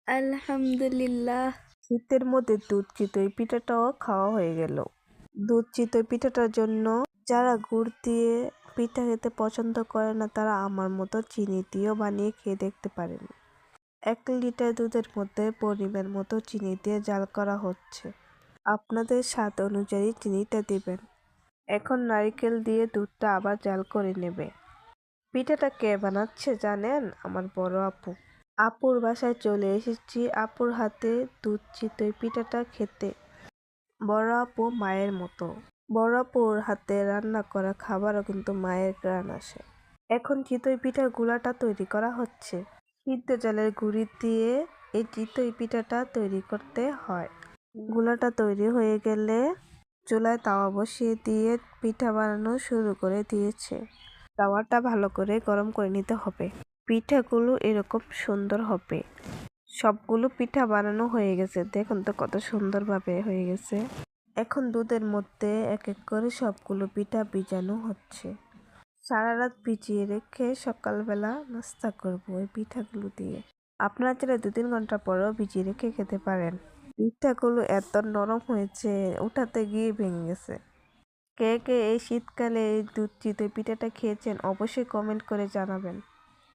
আলহামদুলিল্লাহ। শীতের মধ্যে দুধ চিতই পিঠাটাও খাওয়া হয়ে গেল। দুধ চিতই পিঠাটার জন্য যারা গুড় দিয়ে পিঠা খেতে পছন্দ করে না তারা আমার মতো চিনি দিয়েও বানিয়ে খেয়ে দেখতে পারেন। 1 লিটার দুধের মধ্যে পরিমাণ মতো চিনি দিয়ে জাল করা হচ্ছে। আপনাদের স্বাদ অনুযায়ী চিনিটা দিবেন। এখন নারকেল দিয়ে দুধটা আবার জাল করে নেবে। পিঠাটা কে বানাচ্ছে জানেন? আমার বড় আপু। আপুর বাসায় চলে এসেছি আপুর হাতে দুধ চিতই পিঠাটা খেতে। বড় আপু মায়ের মতো। বড় আপুর হাতে রান্না করা খাবারও কিন্তু মায়ের ঘ্রাণ আসে। এখন চিতই পিঠার গুলাটা তৈরি করা হচ্ছে। সিদ্ধ চালের গুঁড়ি দিয়ে এই চিতই পিঠাটা তৈরি করতে হয়। গুলাটা তৈরি হয়ে গেলে চুলায় তাওয়া বসিয়ে দিয়ে পিঠা বানানো শুরু করে দিয়েছে। তাওয়াটা ভালো করে গরম করে নিতে হবে। পিঠাগুলো এরকম সুন্দর হবে। সবগুলো পিঠা বানানো হয়ে গেছে, দেখুন তো কত সুন্দরভাবে হয়ে গেছে। এখন দুধের মধ্যে এক এক করে সবগুলো পিঠা ভিজানো হচ্ছে। সারা রাত ভিজিয়ে রেখে সকালবেলা নাস্তা করবো ওই পিঠাগুলো দিয়ে। আপনারা চাইলে 2-3 ঘন্টা পরেও ভিজিয়ে রেখে খেতে পারেন। পিঠাগুলো এত নরম হয়েছে উঠাতে গিয়ে ভেঙে গেছে। কে কে এই শীতকালে এই দুধ চিতই পিঠাটা খেয়েছেন অবশ্যই কমেন্ট করে জানাবেন।